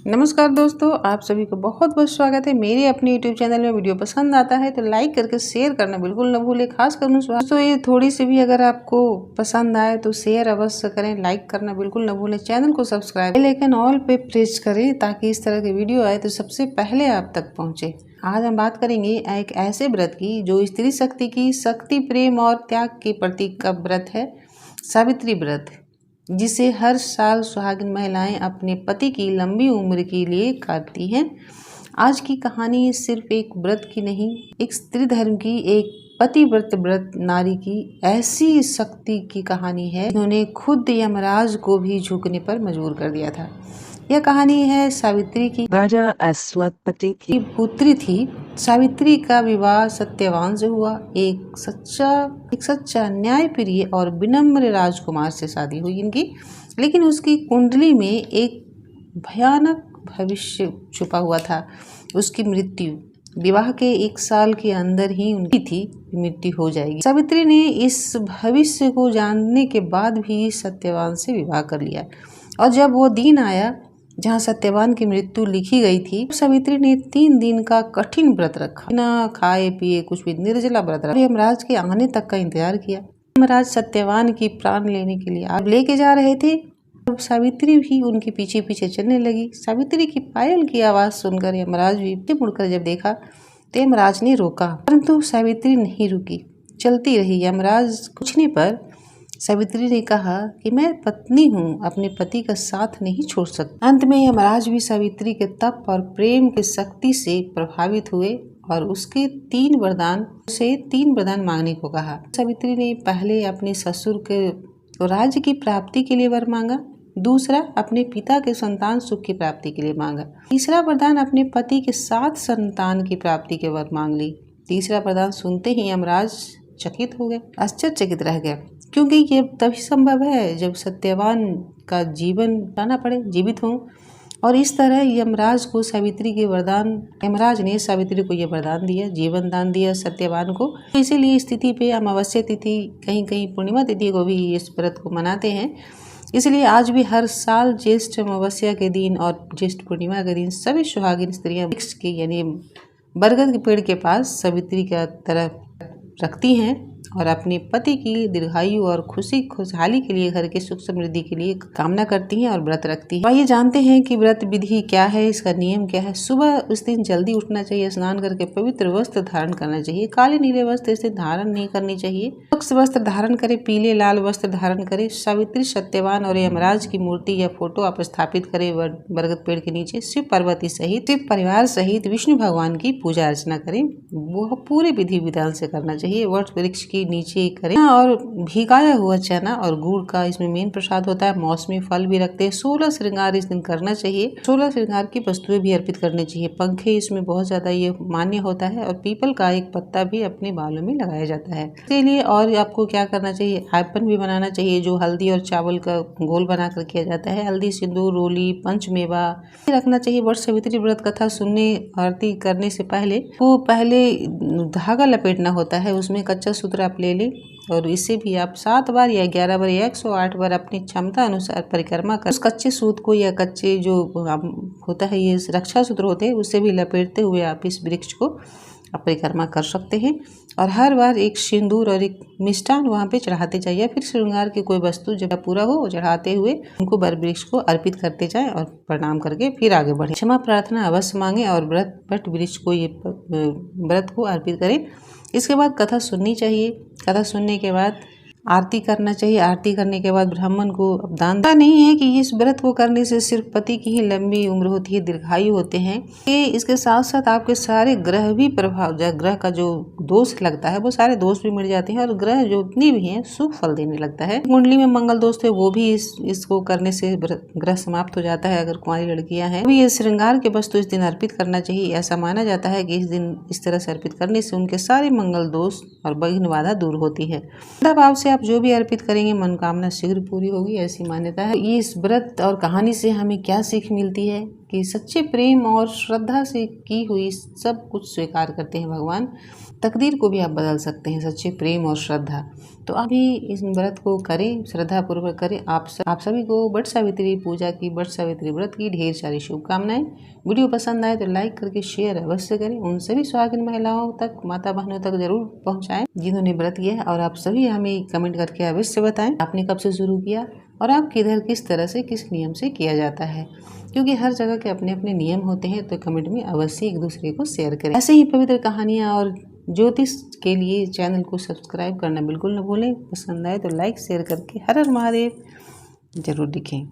नमस्कार दोस्तों, आप सभी को बहुत बहुत स्वागत है मेरे अपने यूट्यूब चैनल में। वीडियो पसंद आता है तो लाइक करके शेयर करना बिल्कुल न भूलें। खास कर दोस्तों ये थोड़ी सी भी अगर आपको पसंद आए तो शेयर अवश्य करें, लाइक करना बिल्कुल न भूलें। चैनल को सब्सक्राइब लेकिन ऑल पे प्रेस करें ताकि इस तरह के वीडियो आए तो सबसे पहले आप तक पहुँचे। आज हम बात करेंगे एक ऐसे व्रत की जो स्त्री शक्ति की शक्ति, प्रेम और त्याग के प्रतीक का व्रत है, सावित्री व्रत, जिसे हर साल सुहागिन महिलाएं अपने पति की लंबी उम्र के लिए करती हैं। आज की कहानी सिर्फ एक व्रत की नहीं, एक स्त्री धर्म की, एक पतिव्रत व्रत नारी की ऐसी शक्ति की कहानी है जिन्होंने खुद यमराज को भी झुकने पर मजबूर कर दिया था। यह कहानी है सावित्री की। राजा अश्वपति की पुत्री थी। सावित्री का विवाह सत्यवान से हुआ। एक सच्चा न्यायप्रिय और विनम्र राजकुमार से शादी हुई इनकी, लेकिन उसकी कुंडली में एक भयानक भविष्य छुपा हुआ था। उसकी मृत्यु विवाह के 1 साल के अंदर ही उनकी थी, मृत्यु हो जाएगी। सावित्री ने इस भविष्य को जानने के बाद भी सत्यवान से विवाह कर लिया, और जब वो दिन आया जहाँ सत्यवान की मृत्यु लिखी गई थी, सावित्री ने 3 दिन का कठिन व्रत रखा, बिना खाए पिए कुछ भी निर्जला व्रत रखा। यमराज के आने तक का इंतजार किया। यमराज सत्यवान की प्राण लेने के लिए आप लेके जा रहे थे। अब सावित्री भी उनके पीछे पीछे चलने लगी। सावित्री की पायल की आवाज सुनकर यमराज भी मुड़कर जब देखा तो यमराज ने रोका, परंतु सावित्री नहीं रुकी, चलती रही। यमराज पूछने पर सावित्री ने कहा कि मैं पत्नी हूँ, अपने पति का साथ नहीं छोड़ सकती। अंत में यमराज भी सावित्री के तप और प्रेम की शक्ति से प्रभावित हुए और उसके 3 वरदान मांगने को कहा। सावित्री ने पहले अपने ससुर के राज्य की प्राप्ति के लिए वर मांगा, दूसरा अपने पिता के संतान सुख की प्राप्ति के लिए मांगा, तीसरा वरदान अपने पति के साथ संतान की प्राप्ति के वर मांग ली। तीसरा वरदान सुनते ही यमराज चकित हो गए, आश्चर्यचकित रह गए, क्योंकि ये तभी संभव है जब सत्यवान का जीवन जाना पड़े, जीवित हो। और इस तरह यमराज ने सावित्री को यह वरदान दिया, जीवन दान दिया सत्यवान को। इसीलिए स्थिति पे अमावस्या तिथि, कहीं कहीं पूर्णिमा तिथि को भी इस व्रत को मनाते हैं। इसलिए आज भी हर साल ज्येष्ठ अमावस्या के दिन और ज्येष्ठ पूर्णिमा के दिन सभी सुहागिन स्त्रियां वृक्ष के यानी बरगद के पेड़ के पास सावित्री का तरह रखती हैं और अपने पति की दीर्घायु और खुशहाली के लिए, घर के सुख समृद्धि के लिए कामना करती हैं और व्रत रखती हैं। आइए जानते हैं कि व्रत विधि क्या है, इसका नियम क्या है। सुबह उस दिन जल्दी उठना चाहिए, स्नान करके पवित्र वस्त्र धारण करना चाहिए। काले नीले वस्त्र से धारण नहीं करनी चाहिए। स्वच्छ वस्त्र धारण करे, पीले लाल वस्त्र धारण करे। सावित्री, सत्यवान और यमराज की मूर्ति या फोटो आप स्थापित करे बरगद पेड़ के नीचे। शिव पार्वती सहित, शिव परिवार सहित विष्णु भगवान की पूजा अर्चना करें। वो पूरे विधि विधान से करना चाहिए। वट वृक्ष की नीचे करें और भिगाया हुआ चना और गुड़ का इसमें मेन प्रसाद होता है। मौसमी फल भी रखते हैं। 16 श्रृंगार इस दिन करना चाहिए। 16 श्रृंगार की वस्तुएं भी अर्पित करनी चाहिए। पंखे इसमें बहुत ज्यादा ये मान्य होता है, और पीपल का एक पत्ता भी अपने बालों में लगाया जाता है। इसलिए और आपको क्या करना चाहिए, आयपन भी बनाना चाहिए, जो हल्दी और चावल का घोल बनाकर किया जाता है। हल्दी, सिंदूर, रोली, पंचमेवा रखना चाहिए। वट सावित्री व्रत कथा सुनने, आरती करने से पहले धागा लपेटना होता है, उसमें कच्चा सूत्र आप ले लें, और इसे भी आप 7 बार या 11 बार या 108 बार अपनी क्षमता अनुसार परिक्रमा कर उस कच्चे सूत को या कच्चे जो होता है, ये रक्षा सूत्र होते हैं, उससे भी लपेटते हुए आप इस वृक्ष को परिक्रमा कर सकते हैं। और हर बार एक सिंदूर और एक मिष्ठान वहाँ पे चढ़ाते जाइए, या फिर श्रृंगार की कोई वस्तु जब पूरा हो चढ़ाते हुए उनको बर वृक्ष को अर्पित करते जाएं और प्रणाम करके फिर आगे बढ़े। क्षमा प्रार्थना अवश्य मांगे और वट वृक्ष को ये व्रत को अर्पित करें। इसके बाद कथा सुननी चाहिए। कथा सुनने के बाद आरती करना चाहिए। आरती करने के बाद ब्राह्मण को दान नहीं है कि इस व्रत को करने से सिर्फ पति की ही लंबी उम्र होती है, दीर्घायु होते हैं। इसके साथ साथ आपके सारे ग्रह भी ग्रह का जो दोष लगता है वो सारे दोष भी मिट जाते हैं, और ग्रह जो जितनी भी हैं शुभ फल देने लगता है। कुंडली में मंगल दोष थे वो भी इसको करने से ग्रह समाप्त हो जाता है। अगर कुंवारी लड़कियां हैं ये श्रृंगार के वस्तु इस दिन अर्पित करना चाहिए। ऐसा माना जाता है कि इस दिन इस तरह से अर्पित करने से उनके सारे मंगल दोष और विघ्न बाधा दूर होती है। भाव से आप जो भी अर्पित करेंगे मनोकामना शीघ्र पूरी होगी, ऐसी मान्यता है। इस व्रत और कहानी से हमें क्या सीख मिलती है, कि सच्चे प्रेम और श्रद्धा से की हुई सब कुछ स्वीकार करते हैं भगवान। तकदीर को भी आप बदल सकते हैं, सच्चे प्रेम और श्रद्धा। तो आप भी इस व्रत को करें, श्रद्धापूर्वक करें। आप सभी को वट सावित्री पूजा की, वट सावित्री व्रत की ढेर सारी शुभकामनाएं। वीडियो पसंद आए तो लाइक करके शेयर अवश्य करें। उन सभी सुहागिन महिलाओं तक, माता बहनों तक जरूर पहुंचाएं जिन्होंने व्रत किया है। और आप सभी हमें कमेंट करके अवश्य बताएं आपने कब से शुरू किया और आपके इधर किस तरह से, किस नियम से किया जाता है, क्योंकि हर जगह के अपने अपने नियम होते हैं। तो कमेंट में अवश्य एक दूसरे को शेयर करें। ऐसे ही पवित्र कहानियाँ और ज्योतिष के लिए चैनल को सब्सक्राइब करना बिल्कुल न भूलें। पसंद आए तो लाइक शेयर करके हर हर महादेव जरूर लिखें।